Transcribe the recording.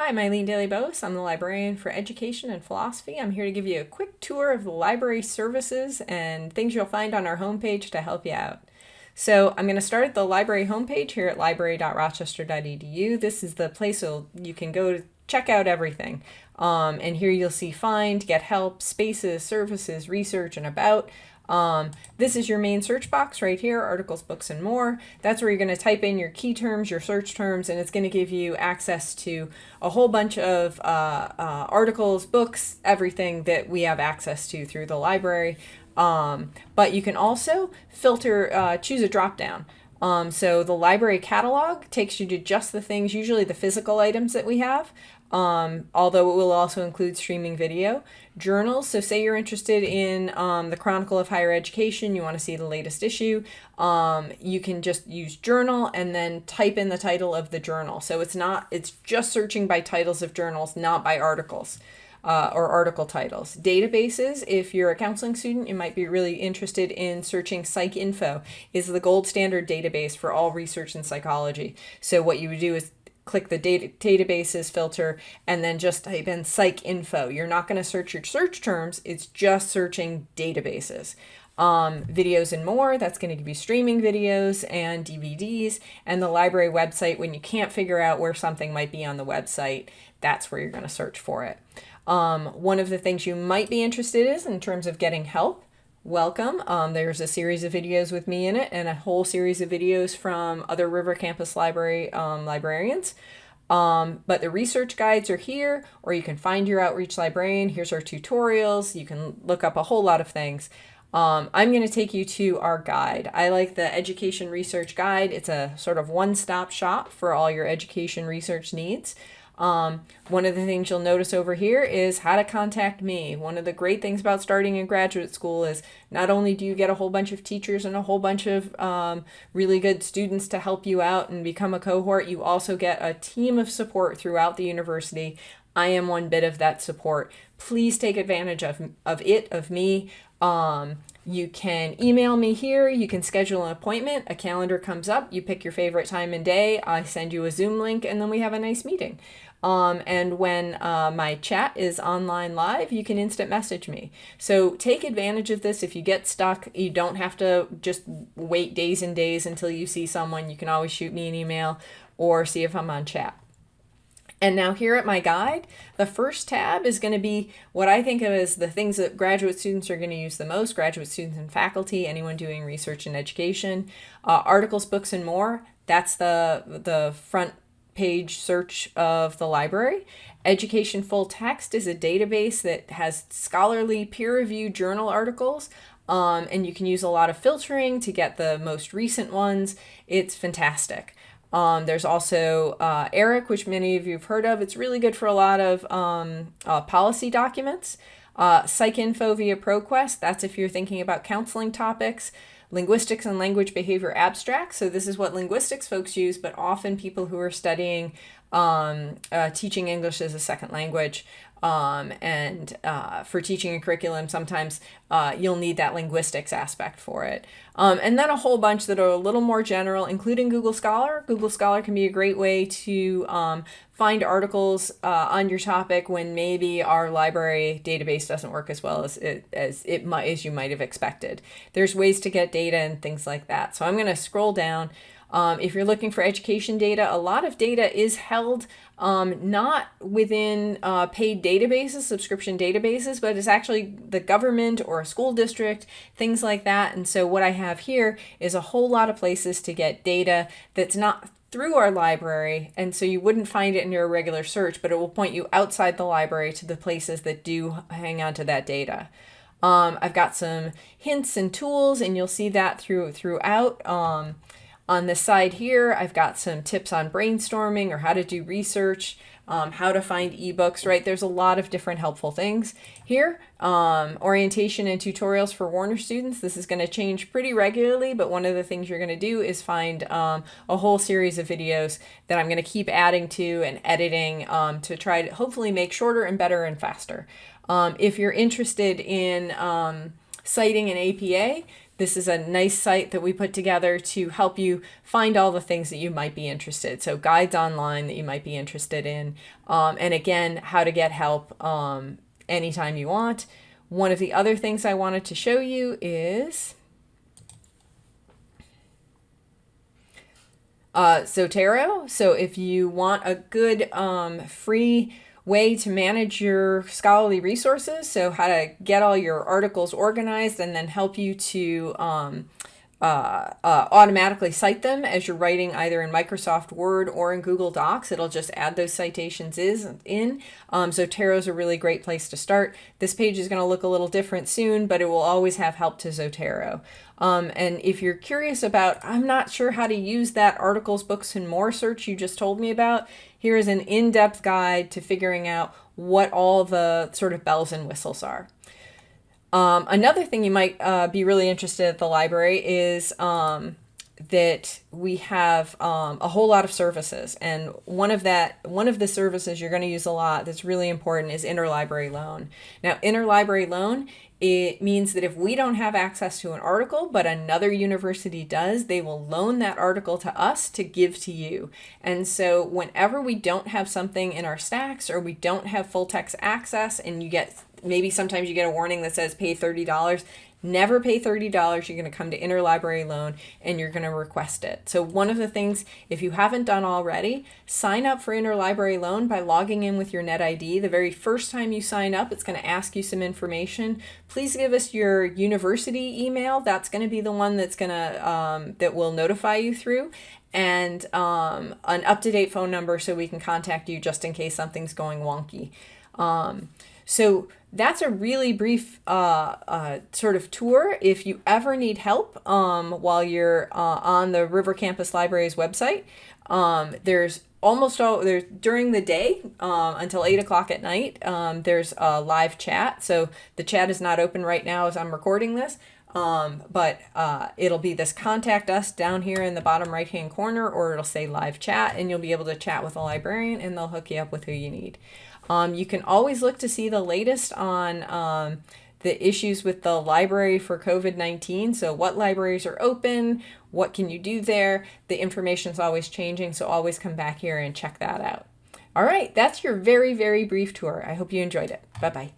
I'm Eileen Daly-Bose. I'm the librarian for education and philosophy. I'm here to give you a quick tour of the library services and things you'll find on our homepage to help you out. So I'm going to start at the library homepage here at library.rochester.edu. This is the place you can go to check out everything. And here you'll see find, get help, spaces, services, research, and about. This is your main search box right here, articles, books, and more. That's where you're going to type in your key terms, your search terms, and it's going to give you access to a whole bunch of articles, books, everything that we have access to through the library. But you can also filter, choose a drop down. So the library catalog takes you to just the things, usually the physical items that we have. Although it will also include streaming video. Journals, so say you're interested in the Chronicle of Higher Education, you want to see the latest issue, you can just use journal and then type in the title of the journal. So it's just searching by titles of journals, not by articles or article titles. Databases, if you're a counseling student, you might be really interested in searching PsycInfo, is the gold standard database for all research in psychology. So what you would do is click the databases filter and then just type in PsycInfo. You're not going to search your search terms, it's just searching databases. Videos and more, that's going to give you streaming videos and DVDs, and the library website, when you can't figure out where something might be on the website, that's where you're going to search for it. One of the things you might be interested in terms of getting help, welcome. There's a series of videos with me in it and a whole series of videos from other River Campus Library librarians. But the research guides are here, or you can find your outreach librarian. Here's our tutorials. You can look up a whole lot of things. I'm going to take you to our guide. I like the Education Research Guide. It's a sort of one-stop shop for all your education research needs. One of the things you'll notice over here is how to contact me. One of the great things about starting in graduate school is not only do you get a whole bunch of teachers and a whole bunch of really good students to help you out and become a cohort, you also get a team of support throughout the university. I am one bit of that support. Please take advantage of me. You can email me here, you can schedule an appointment, a calendar comes up, you pick your favorite time and day, I send you a Zoom link, and then we have a nice meeting. And when my chat is online live, you can instant message me. So take advantage of this. If you get stuck, you don't have to just wait days and days until you see someone. You can always shoot me an email or see if I'm on chat. And now here at my guide, the first tab is going to be what I think of as the things that graduate students are going to use the most, graduate students and faculty, anyone doing research and education. Articles, books, and more, that's the front page search of the library. Education Full Text is a database that has scholarly peer-reviewed journal articles, and you can use a lot of filtering to get the most recent ones. It's fantastic. There's also ERIC, which many of you have heard of. It's really good for a lot of policy documents. PsycInfo via ProQuest, that's if you're thinking about counseling topics. Linguistics and language behavior abstracts. So this is what linguistics folks use, but often people who are studying teaching English as a second language and for teaching a curriculum, sometimes you'll need that linguistics aspect for it. And then a whole bunch that are a little more general, including Google Scholar. Google Scholar can be a great way to find articles on your topic when maybe our library database doesn't work as well as you might have expected. There's ways to get data and things like that. So I'm going to scroll down. If you're looking for education data, a lot of data is held not within paid databases, subscription databases, but it's actually the government or a school district, things like that. And so what I have here is a whole lot of places to get data that's not through our library, and so you wouldn't find it in your regular search, but it will point you outside the library to the places that do hang on to that data. I've got some hints and tools, and you'll see that throughout. On this side here, I've got some tips on brainstorming or how to do research, how to find ebooks, right? There's a lot of different helpful things here. Orientation and tutorials for Warner students. This is going to change pretty regularly, but one of the things you're going to do is find a whole series of videos that I'm going to keep adding to and editing to try to hopefully make shorter and better and faster. If you're interested in citing an APA, This is a nice site that we put together to help you find all the things that you might be interested. So guides online that you might be interested in. And again, how to get help anytime you want. One of the other things I wanted to show you is Zotero. So if you want a good free way to manage your scholarly resources, so how to get all your articles organized and then help you to automatically cite them as you're writing either in Microsoft Word or in Google Docs. It'll just add those citations in. Zotero is a really great place to start. This page is going to look a little different soon, but it will always have help to Zotero. And if you're curious about, I'm not sure how to use that articles, books, and more search you just told me about, here is an in-depth guide to figuring out what all the sort of bells and whistles are. Another thing you might be really interested at the library is that we have a whole lot of services, and one of the services you're going to use a lot that's really important is Interlibrary Loan. Now, Interlibrary Loan, it means that if we don't have access to an article, but another university does, they will loan that article to us to give to you. And so whenever we don't have something in our stacks or we don't have full text access, and you get, maybe sometimes you get a warning that says pay $30, never pay $30. You're going to come to Interlibrary Loan and you're going to request it. So one of the things, if you haven't done already, sign up for Interlibrary Loan by logging in with your NetID. The very first time you sign up, it's going to ask you some information. Please give us your university email. That's going to be the one that's going to that will notify you through, and an up-to-date phone number so we can contact you just in case something's going wonky. So that's a really brief sort of tour. If you ever need help while you're on the River Campus Library's website, there's there's during the day until 8 o'clock at night, there's a live chat. So the chat is not open right now as I'm recording this, but it'll be this contact us down here in the bottom right hand corner, or it'll say live chat, and you'll be able to chat with a librarian and they'll hook you up with who you need. You can always look to see the latest on the issues with the library for COVID-19. So what libraries are open, what can you do there? The information is always changing, so always come back here and check that out. All right, that's your very, very brief tour. I hope you enjoyed it. Bye-bye.